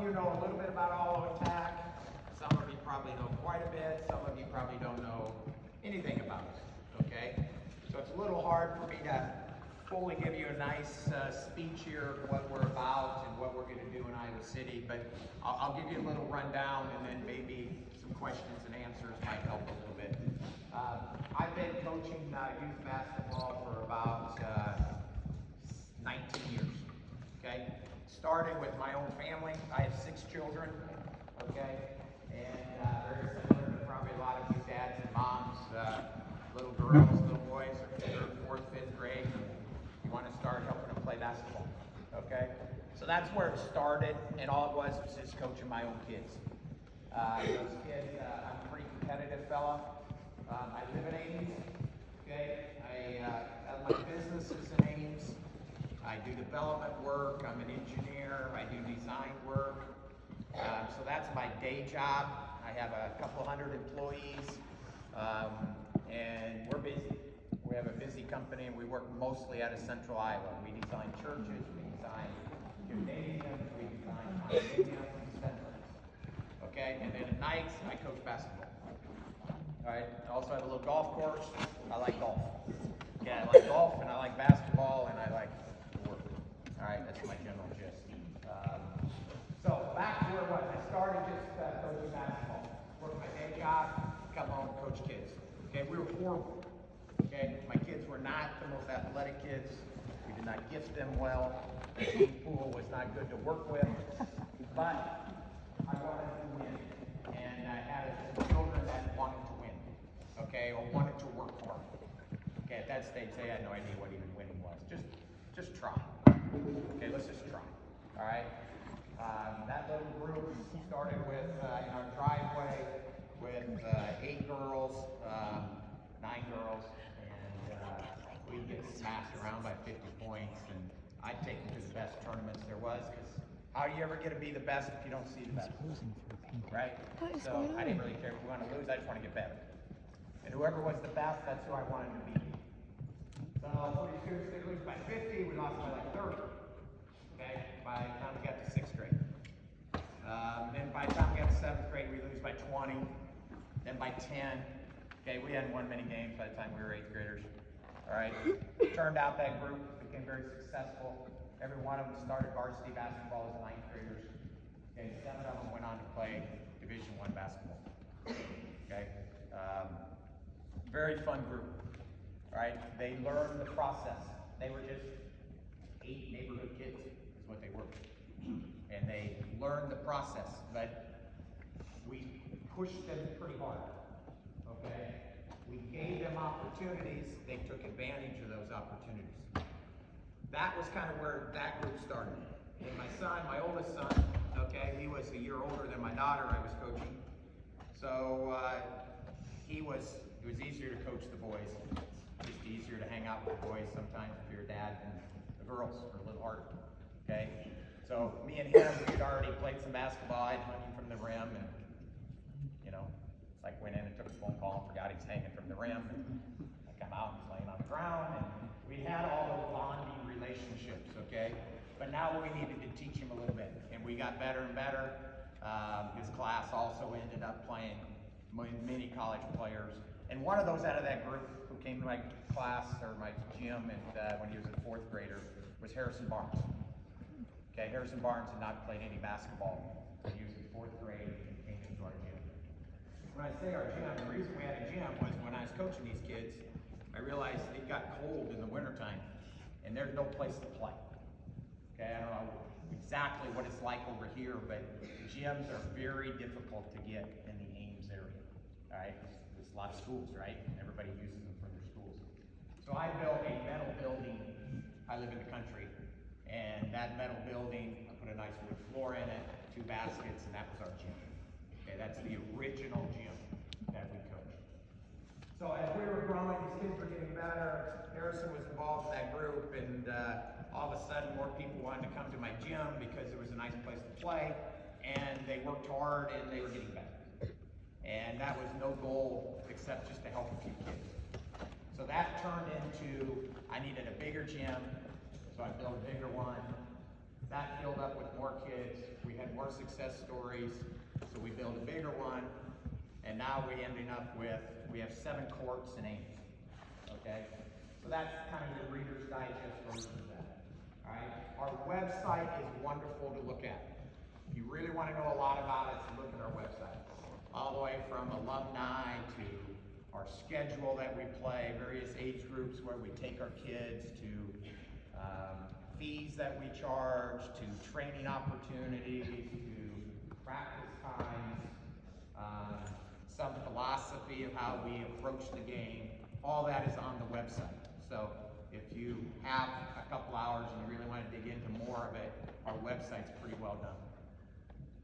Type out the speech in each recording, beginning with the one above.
you know a little bit about Auto Attack. Some of you probably know quite a bit. Some of you probably don't know anything about us, okay? So it's a little hard for me to fully give you a nice speech here of what we're about and what we're going to do in Iowa City, but I'll give you a little rundown, and then maybe some questions and answers might help a little bit. I've been coaching youth basketball for about 19 years, okay? Started with my own family. I have 6 children, okay? And very similar to probably a lot of you dads and moms, little girls, little boys, are 3rd, 4th, 5th grade. You want to start helping them play basketball, okay? So that's where it started, and all it was just coaching my own kids. Those kids, I'm a pretty competitive fella. I live in Ames, okay? I have my businesses in Ames. I do development work. I'm an engineer. I do design work. So that's my day job. I have a couple hundred employees, and we're busy. We have a busy company, and we work mostly out of Central Iowa. We design churches, we design gymnasiums, we design condominiums and centers. Okay, and then at nights, I coach basketball. All right, I also have a little golf course. I like golf. Yeah, I like golf, and I like basketball, and I like work. All right, that's my general gist. So back to where it was. I started just coaching basketball. Worked my day job, come home, coach kids. Okay, we were horrible. Okay, my kids were not the most athletic kids. We did not gift them well. The team pool was not good to work with. But I wanted to win. And I had some children that wanted to win. Okay, or wanted to work hard. Okay, at that stage, they had no idea what even winning was. Just try. Okay, let's just try. All right. That little group started with in our driveway with 8 girls, 9 girls, and we'd get smashed around by 50 points, and I'd take them to the best tournaments there was, because how do you ever get to be the best if you don't see the best? Right? So I didn't really care if we wanted to lose, I just want to get better. And whoever was the best, that's who I wanted to beat. So pretty soon, they lose by 50, we lost by like 30. Okay, by the time we got to 6th grade. Then by the time we got to 7th grade, we lose by 20. Then by 10. Okay, we hadn't won many games by the time we were 8th graders. All right, turned out that group became very successful. Every one of them started varsity basketball as 9th graders. Okay, 7 of them went on to play Division I basketball. Okay, very fun group. All right, they learned the process. They were just 8 neighborhood kids, is what they were. And they learned the process, but we pushed them pretty hard. Okay? We gave them opportunities, they took advantage of those opportunities. That was kind of where that group started. And my son, my oldest son, okay, he was a year older than my daughter I was coaching. So it was easier to coach the boys. Just easier to hang out with the boys sometimes if you're a dad, than the girls are a little harder. Okay? So me and him, we'd already played some basketball. I'd hung him from the rim, and like went in and took a phone call and forgot he was hanging from the rim. And I come out and he's laying on the ground, and we had all those bonding relationships, okay? But now we needed to teach him a little bit, and we got better and better. His class also ended up playing many college players. And one of those out of that group who came to my class, or my gym, and when he was a 4th grader, was Harrison Barnes. Okay, Harrison Barnes had not played any basketball when he was in 4th grade and came into our gym. When I say our gym, the reason we had a gym was when I was coaching these kids, I realized it got cold in the wintertime, and there's no place to play. Okay, I don't know exactly what it's like over here, but gyms are very difficult to get in the Ames area. All right, there's a lot of schools, right? Everybody uses them for their schools. So I built a metal building. I live in the country, and that metal building, I put a nice wood floor in it, 2 baskets, and that was our gym. Okay, that's the original gym that we coached. So as we were growing, these kids were getting better. Harrison was involved in that group, and all of a sudden more people wanted to come to my gym because it was a nice place to play, and they worked hard and they were getting better. And that was no goal except just to help a few kids. So that turned into, I needed a bigger gym, so I built a bigger one. That filled up with more kids. We we had more success stories, so we built a bigger one, and now we're ending up with, we have 7 courts in Ames, okay? So that's kind of the Reader's Digest version of that, all right? Our website is wonderful to look at. If you really want to know a lot about it, look at our website. All the way from alumni to our schedule that we play, various age groups where we take our kids, to fees that we charge, to training opportunities, to practice times, some philosophy of how we approach the game. All that is on the website. So if you have a couple hours and you really want to dig into more of it, our website's pretty well done.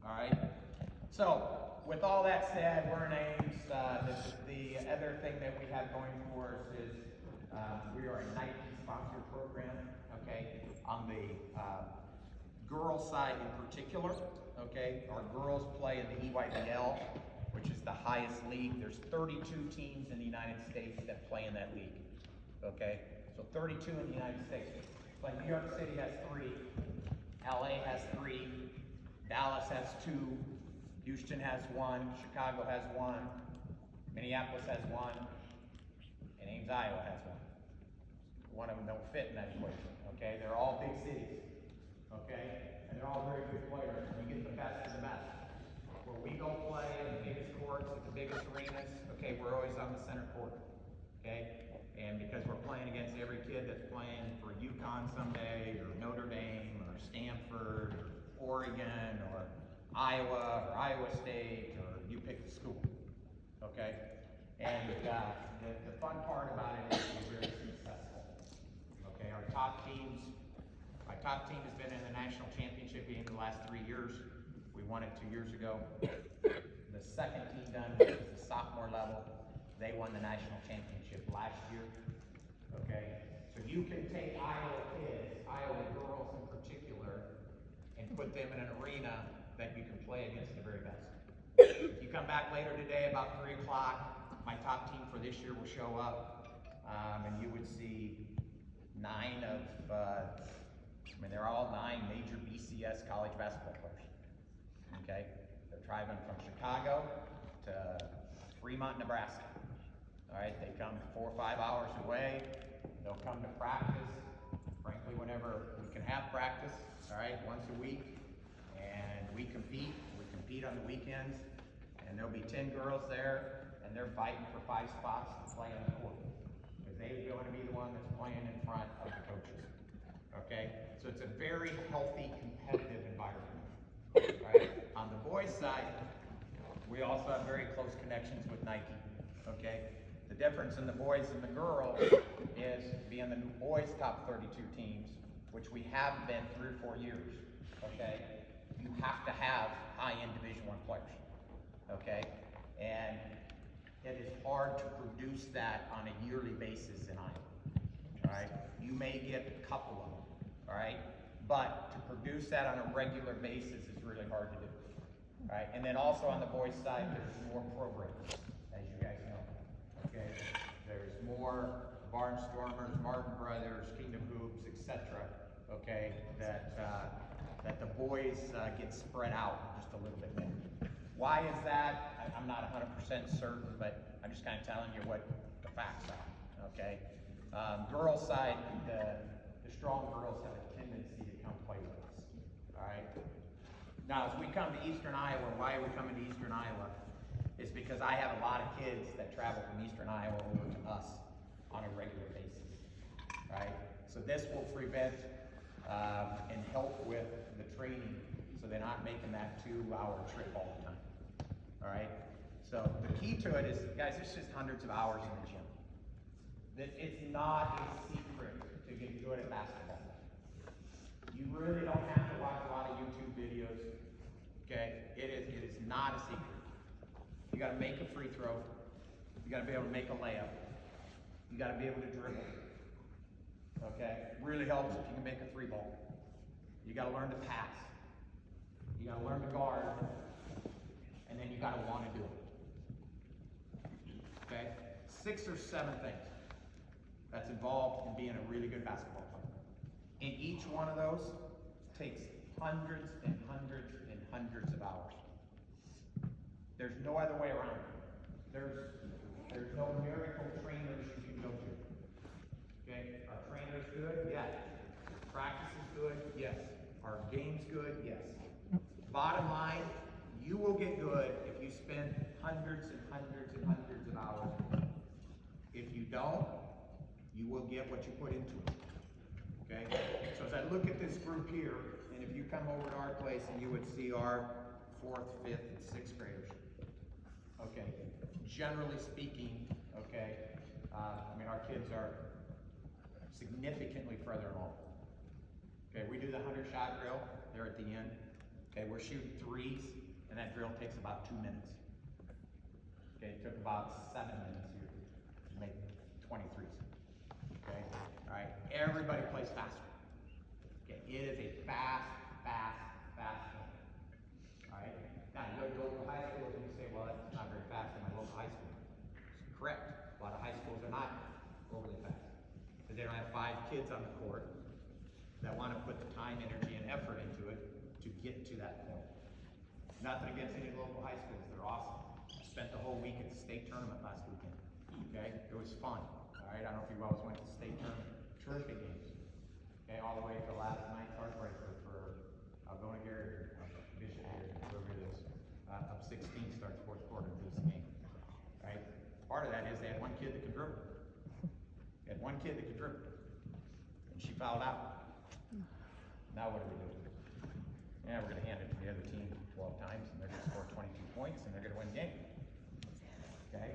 All right? So, with all that said, we're in Ames. The other thing that we have going for us is we are a Nike sponsored program, okay? On the girls side in particular, okay? Our girls play in the EYBL, which is the highest league. There's 32 teams in the United States that play in that league, okay? So 32 in the United States. Like New York City has 3, LA has 3, Dallas has 2, Houston has 1, Chicago has 1, Minneapolis has 1, and Ames, Iowa has 1. One of them don't fit in that equation, okay? They're all big cities, okay? And they're all very good players, and you get the best of the best. Where we go play in the biggest courts, at the biggest arenas, okay, we're always on the center court, okay? And because we're playing against every kid that's playing for UConn someday, or Notre Dame, or Stanford, or Oregon, or Iowa, or Iowa State, or you pick the school, okay? And the fun part about it is we're very successful, okay? Our top team has been in the national championship game the last 3 years. We won it 2 years ago. The second team done, which is the sophomore level, they won the national championship last year, okay? So you can take Iowa kids, Iowa girls in particular, and put them in an arena that you can play against the very best. If you come back later today about 3 o'clock, my top team for this year will show up, and you would see 9 of, they're all 9 major BCS college basketball players, okay? They're driving from Chicago to Fremont, Nebraska, all right? They come 4 or 5 hours away. They'll come to practice, frankly, whenever we can have practice, all right, once a week. And we compete on the weekends, and there'll be 10 girls there, and they're fighting for 5 spots to play on the court, because they want to be the one that's playing in front of the coaches, okay? So it's a very healthy, competitive environment, right? On the boys' side, we also have very close connections with Nike, okay? The difference in the boys and the girls is being the boys' top 32 teams, which we have been 3 or 4 years, okay? You have to have high-end Division I players, okay? And it is hard to produce that on a yearly basis in Iowa, all right? You may get a couple of them, all right? But to produce that on a regular basis is really hard to do, all right? And then also on the boys' side, there's more programs, as you guys know, okay? There's more Barnstormers, Martin Brothers, Kingdom Hoops, etc., okay, that the boys get spread out just a little bit more. Why is that? I'm not 100% certain, but I'm just kind of telling you what the facts are, okay? Girls' side, the strong girls have a tendency to come play with us, all right? Now, as we come to Eastern Iowa, why are we coming to Eastern Iowa? It's because I have a lot of kids that travel from Eastern Iowa over to us on a regular basis, right? So this will prevent and help with the training, so they're not making that 2-hour trip all the time, all right? So the key to it is, guys, it's just hundreds of hours in the gym. It's not a secret to get good at basketball. You really don't have to watch a lot of YouTube videos, okay? It is not a secret. You gotta make a free throw. You gotta be able to make a layup. You gotta be able to dribble. Okay? Really helps if you can make a 3-ball. You gotta learn to pass. You gotta learn to guard. And then you gotta want to do it. Okay? 6 or 7 things that's involved in being a really good basketball player. And each one of those takes hundreds and hundreds and hundreds of hours. There's no other way around it. There's no miracle trainers you can go to. Okay, our trainer's good? Yes. Practice is good? Yes. Our game's good? Yes. Bottom line, you will get good if you spend hundreds and hundreds and hundreds of hours. If you don't, you will get what you put into it. Okay? So as I look at this group here, and if you come over to our place and you would see our 4th, 5th, and 6th graders. Okay, generally speaking, okay, I mean, our kids are significantly further along. Okay, we do the 100-shot drill there at the end. Okay, we're shooting threes, and that drill takes about 2 minutes. Okay, it took about 7 minutes here to make 23s. Okay, all right, everybody plays faster. Okay, it is a fast game. All right, now you go to local high schools and you say, well, that's not very fast in my local high school. Correct, a lot of high schools are not overly fast because they don't have 5 kids on the court that want to put the time, energy, and effort into it to get to that point. Nothing against any local high schools, they're awesome. I spent the whole week at the state tournament last weekend. Okay, it was fun. All right, I don't know if you always went to the state tournament. Terrific games. Okay, all the way to last night's heartbreaker for Algona Garrett, Bishop Garrett, whoever it is. Up 16 starts 4th quarter and lose the game. Right? Part of that is they had one kid that could dribble. They had one kid that could dribble. And she fouled out. Now what do we do? Yeah, we're going to hand it to the other team 12 times, and they're going to score 22 points, and they're going to win the game. Okay?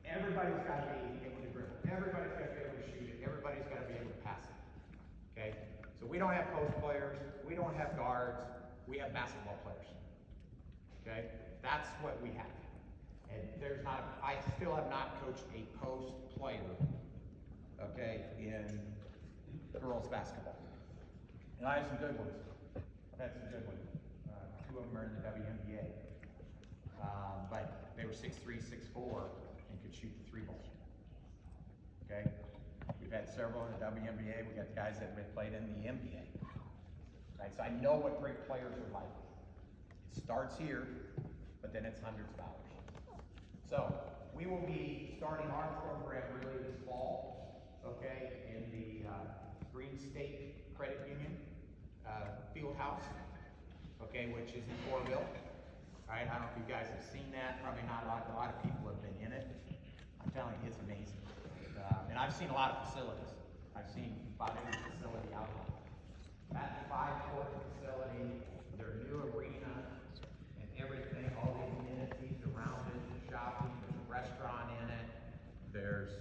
Everybody's got to be able to dribble. Everybody's got to be able to shoot it. Everybody's got to be able to pass it. Okay? So we don't have post players. We don't have guards. We have basketball players. Okay? That's what we have. And there's not, I still have not coached a post player, okay, in girls basketball. And I have some good ones. I've had some good ones. 2 of them are in the WNBA. But they were 6'3", 6'4", and could shoot the 3-ball. Okay? We've had several in the WNBA. We've got guys that have played in the NBA. Right? So I know what great players are like. It starts here, but then it's hundreds of hours. So we will be starting our program really this fall, okay, in the Green State Credit Union field house, okay, which is in Corville. All right, I don't know if you guys have seen that. Probably not a lot of people have been in it. I'm telling you, it's amazing. And I've seen a lot of facilities. I've seen about every facility out there. That 5-court facility, their new arena, and everything, all the amenities around it, the shopping, there's a restaurant in it. There's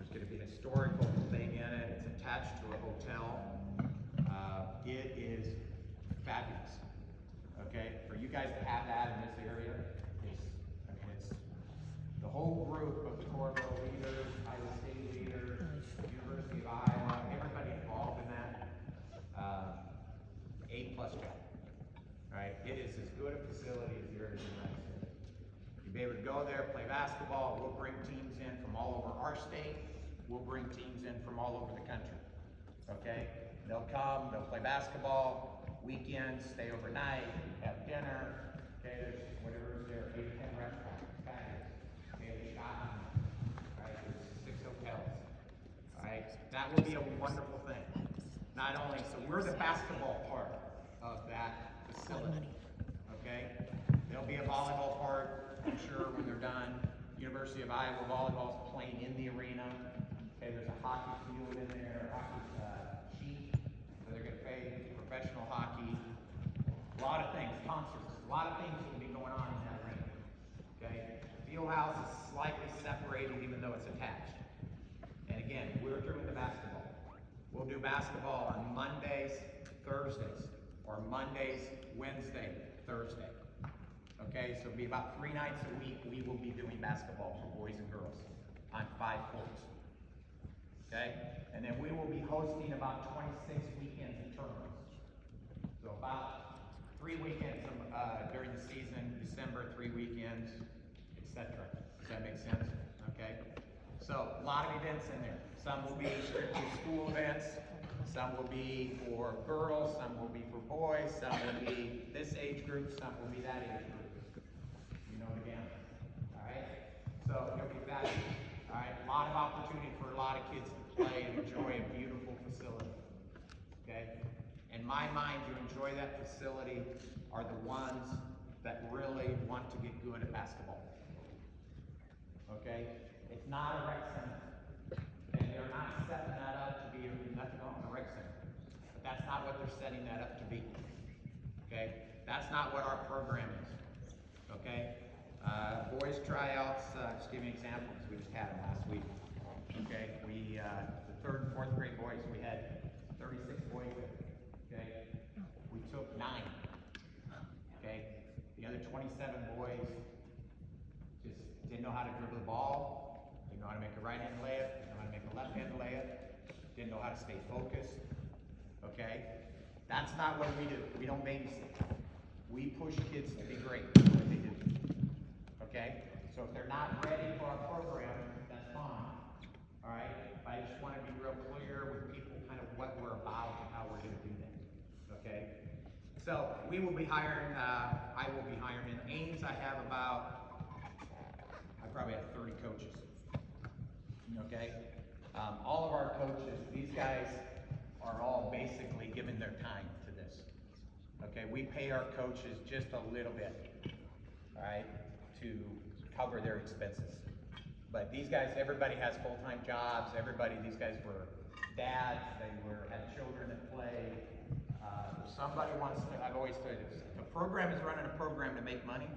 going to be a historical thing in it. It's attached to a hotel. It is fabulous. Okay, for you guys to have that in this area it's the whole group of the Corville leaders, Iowa State leaders, University of Iowa, everybody involved in that. A+ job. All right, it is as good a facility as there is in the United States. You'll be able to go there, play basketball. We'll bring teams in from all over our state. We'll bring teams in from all over the country. Okay, they'll come, they'll play basketball. Weekends, stay overnight, have dinner. Okay, there's whatever is there, 8 or 10 restaurants, fabulous. Okay, there's shopping. All right, there's 6 hotels. All right, that will be a wonderful thing. Not only, so we're the basketball part of that facility. Okay, there'll be a volleyball part, I'm sure, when they're done. University of Iowa volleyball is playing in the arena. Okay, there's a hockey field in there, hockey sheet, where they're going to play professional hockey. A lot of things, concerts, a lot of things will be going on in that arena. Okay, field house is slightly separated, even though it's attached. And again, we're through with the basketball. We'll do basketball on Mondays, Thursdays, or Mondays, Wednesday, Thursday. Okay, so it'll be about 3 nights a week we will be doing basketball for boys and girls on 5 courts. Okay, and then we will be hosting about 26 weekends and tournaments. So about 3 weekends during the season, December, 3 weekends, etc. Does that make sense? Okay, so a lot of events in there. Some will be strictly school events. Some will be for girls, some will be for boys, some will be this age group, some will be that age group. You know the gamut. All right? So it'll be fabulous. All right? A lot of opportunity for a lot of kids to play and enjoy a beautiful facility. Okay? In my mind, to enjoy that facility are the ones that really want to get good at basketball. Okay? It's not a rec center. And they're not setting that up to be nothing wrong with a rec center. But that's not what they're setting that up to be. Okay? That's not what our program is. Okay? Boys tryouts, just give you an example because we just had them last week. Okay? We, the 3rd and 4th grade boys, we had 36 boys there. Okay? We took 9. Okay? The other 27 boys just didn't know how to dribble the ball, didn't know how to make a right-hand layup, didn't know how to make a left-hand layup, didn't know how to stay focused. Okay? That's not what we do. We don't babysit. We push kids to be great. That's what they do. Okay? So if they're not ready for our program, that's fine. All right? I just want to be real clear with people kind of what we're about and how we're going to do that. Okay? So we will be hiring, I will be hiring in Ames. I probably have 30 coaches. Okay? All of our coaches, these guys are all basically giving their time to this. Okay? We pay our coaches just a little bit, all right, to cover their expenses. But these guys, everybody has full-time jobs. These guys were dads. They had children that play. Somebody wants to, I've always said this, if a program is running a program to make money,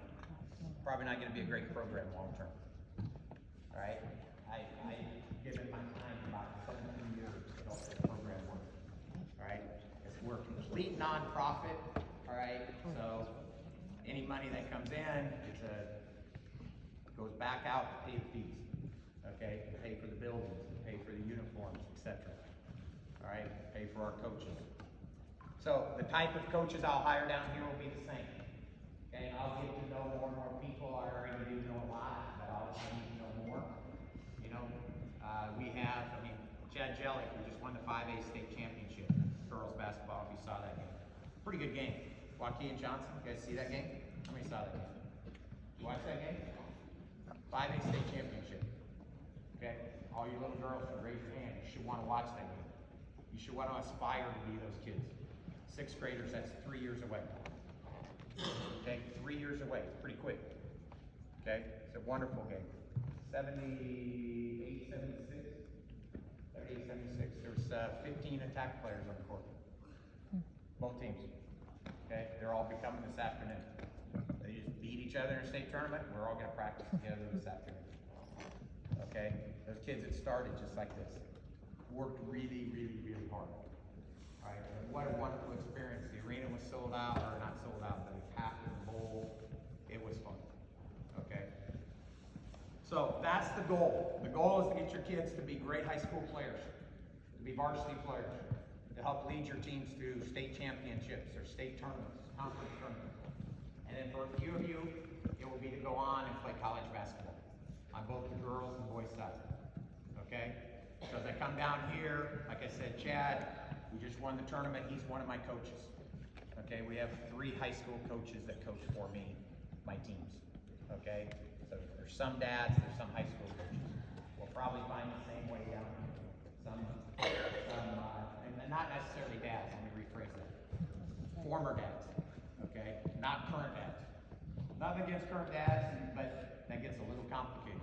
probably not going to be a great program long term. All right? I've given my time about 17 years to help this program work. All right? We're a complete nonprofit. All right? So any money that comes in, goes back out to pay the fees. Okay? To pay for the buildings, to pay for the uniforms, etc. All right? Pay for our coaches. So the type of coaches I'll hire down here will be the same. Okay, I'll get to know more and more people. I already do know a lot, but I'll need to know more. You know, we have, Chad Jellick, who just won the 5A state championship, girls basketball, if you saw that game. Pretty good game. Joaquin Johnson, you guys see that game? How many saw that game? You watch that game? 5A state championship. Okay, all you little girls should raise your hand. You should want to watch that game. You should want to aspire to be those kids. 6th graders, that's 3 years away. Okay, 3 years away, it's pretty quick. Okay, it's a wonderful game. 78, 76. There was 15 attack players on the court. Both teams. Okay, they're all becoming this afternoon. They just beat each other in a state tournament. We're all going to practice together this afternoon. Okay, those kids that started just like this worked really, really, really hard. All right, and what a wonderful experience. The arena was sold out, or not sold out, but it packed in the bowl. It was fun. Okay? So that's the goal. The goal is to get your kids to be great high school players, to be varsity players, to help lead your teams to state championships or state tournaments, conference tournaments. And then for a few of you, it will be to go on and play college basketball on both the girls and boys side. Okay? So as I come down here, like I said, Chad, we just won the tournament. He's one of my coaches. Okay, we have 3 high school coaches that coach for me, my teams. Okay, so there's some dads, there's some high school coaches. We'll probably find the same way down here. And not necessarily dads. Let me rephrase that. Former dads. Okay, not current dads. Nothing against current dads, but that gets a little complicated.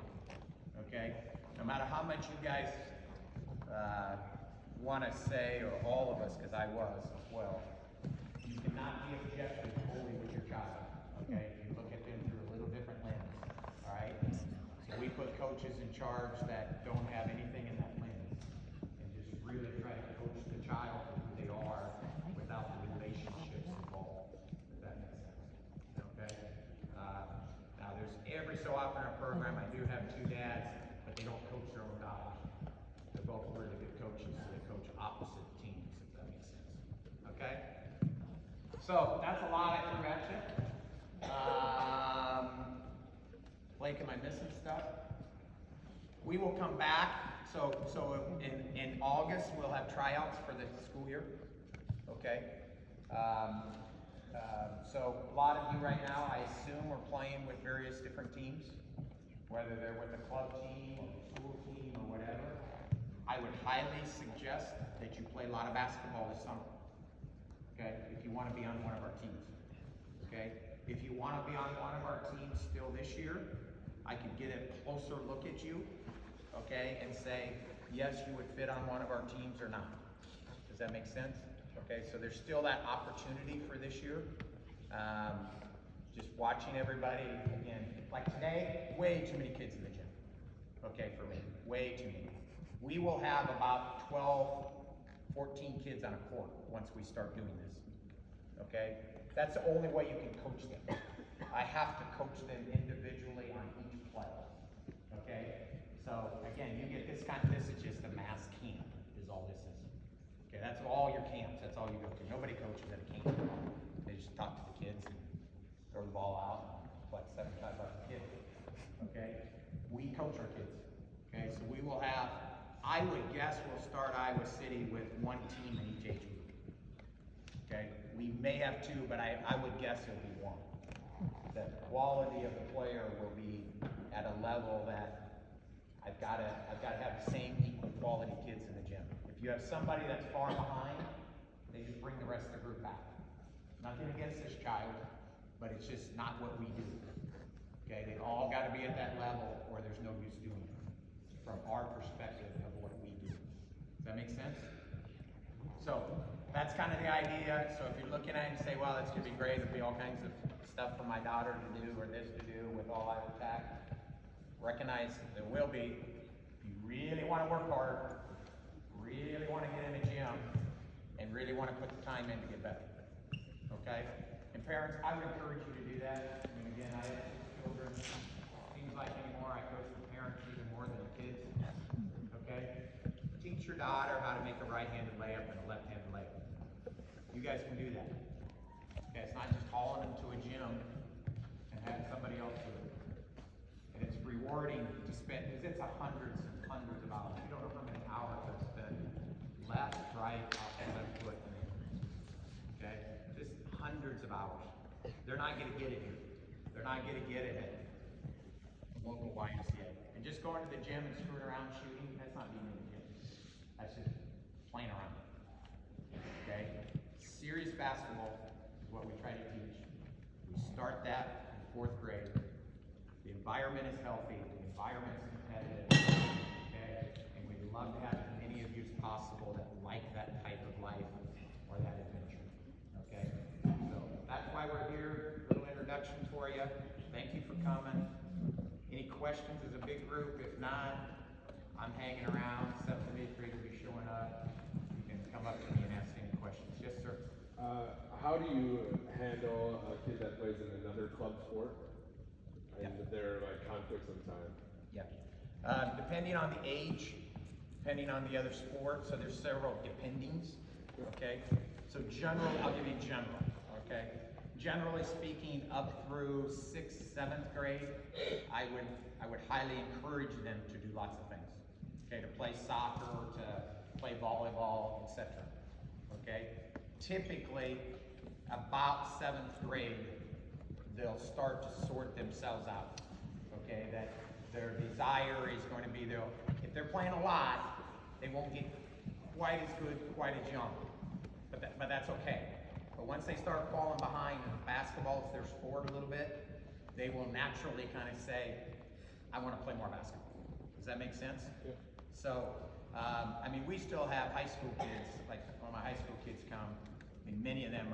Okay, no matter how much you guys want to say, or all of us, because I was as well, you cannot be objective fully with your child. Okay, you look at them through a little different lens. All right, so we put coaches in charge that don't have anything in that lens, and just really try to coach the child for who they are without the relationships involved. If that makes sense. Okay. Now there's every so often in our program I do have 2 dads, but they don't coach their own daughters. They're both really good coaches, so they coach opposite teams, if that makes sense. Okay? So that's a lot I threw at you. Blake, am I missing stuff? We will come back So in August, we'll have tryouts for the school year, okay? So a lot of you right now, I assume, are playing with various different teams, whether they're with a club team or a school team or whatever. I would highly suggest that you play a lot of basketball this summer, okay? If you want to be on one of our teams, okay? If you want to be on one of our teams still this year, I could get a closer look at you, okay, and say, yes, you would fit on one of our teams or not. Does that make sense? Okay, so there's still that opportunity for this year. Just watching everybody, again, like today, way too many kids in the gym. Okay, for me, way too many. We will have about 12, 14 kids on a court once we start doing this. Okay, that's the only way you can coach them. I have to coach them individually on each play. Okay, so again, you get this this is just a mass camp, is all this is. Okay, that's all your camps, that's all you go to. Nobody coaches at a camp. They just talk to the kids and throw the ball out and collect $75 a kid. Okay, we coach our kids. Okay, so we will have, I would guess we'll start Iowa City with one team in each age group. Okay, we may have two, but I would guess it'll be one. The quality of the player will be at a level that I've got to have the same equal quality kids in the gym. If you have somebody that's far behind, they just bring the rest of the group back. Nothing against this child, but it's just not what we do. Okay, they've all got to be at that level or there's no use doing it from our perspective of what we do. Does that make sense? So that's kind of the idea. So if you're looking at it and say, well, that's going to be great, there'll be all kinds of stuff for my daughter to do or this to do with all Iowa Tech, recognize there will be. If you really want to work hard, really want to get in the gym, and really want to put the time in to get better. Okay? And parents, I would encourage you to do that. I mean, again, I have 6 children. Seems like anymore I coach the parents even more than the kids. Okay? Teach your daughter how to make a right-handed layup and a left-handed layup. You guys can do that. Okay, it's not just hauling them to a gym and having somebody else do it. And it's rewarding to spend, because it's hundreds and hundreds of hours. You don't know how many hours I've spent left, right, off the left foot. Okay? Just hundreds of hours. They're not going to get it here. They're not going to get it at local YMCA. And just going to the gym and screwing around shooting, that's not being in the gym. That's just playing around. Okay? Serious basketball is what we try to teach. We start that in 4th grade. The environment is healthy. The environment is competitive. Okay? And we'd love to have as many of you as possible that like that type of life or that adventure. Okay? So that's why we're here. Little introduction for you. Thank you for coming. Any questions as a big group? If not, I'm hanging around. 7th-8th graders will be showing up. You can come up to me and ask any questions. Yes, sir. How do you handle a kid that plays in another club sport and their conflicts of time? Yeah. Depending on the age, depending on the other sport, so there's several dependings. Okay. So general, I'll give you general. Okay. Generally speaking, up through 6th, 7th grade, I would highly encourage them to do lots of things. Okay, to play soccer, to play volleyball, etc. Okay, typically about 7th grade, they'll start to sort themselves out. Okay, that their desire is going to be if they're playing a lot, they won't get quite as good, quite as young. But that's okay. But once they start falling behind and basketball is their sport a little bit, they will naturally kind of say, I want to play more basketball. Does that make sense? Yeah. So, I mean, we still have high school kids, like when my high school kids come, I mean, many of them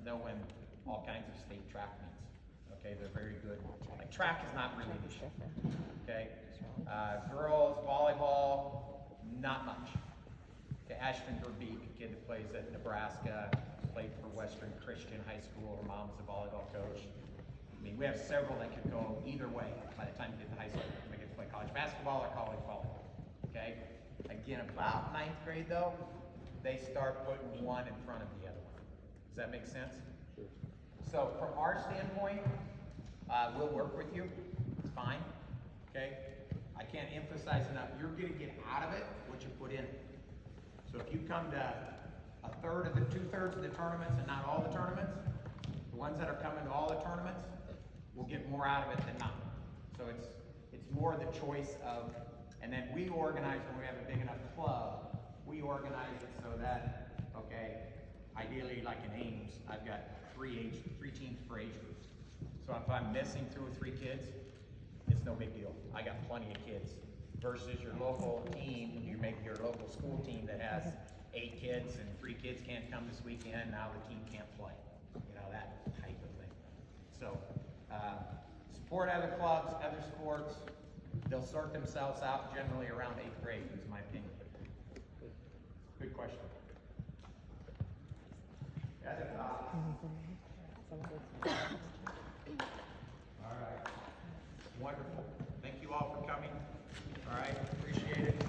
they'll win all kinds of state track meets. Okay, they're very good. Like track is not really an issue. Okay, girls, volleyball, not much. Okay, Ashton Verbeek, a kid that plays at Nebraska, played for Western Christian High School. Her mom's a volleyball coach. I mean, we have several that could go either way by the time you get to high school. They get to play college basketball or college volleyball. Okay? Again, about 9th grade though, they start putting one in front of the other one. Does that make sense? Sure. So from our standpoint, we'll work with you. It's fine. Okay? I can't emphasize enough, you're gonna get out of it what you put in. So if you come to a third of the, 2/3 of the tournaments and not all the tournaments, the ones that are coming to all the tournaments will get more out of it than not. So it's more the choice of, and then we organize, when we have a big enough club, we organize it so that, okay, ideally like in Ames, I've got three teams for age groups. So if I'm missing 2 or 3 kids, it's no big deal. I got plenty of kids. Versus your local team, you make your local school team that has 8 kids and 3 kids can't come this weekend, now the team can't play. You know, that type of thing. So, support other clubs, other sports. They'll sort themselves out generally around 8th grade.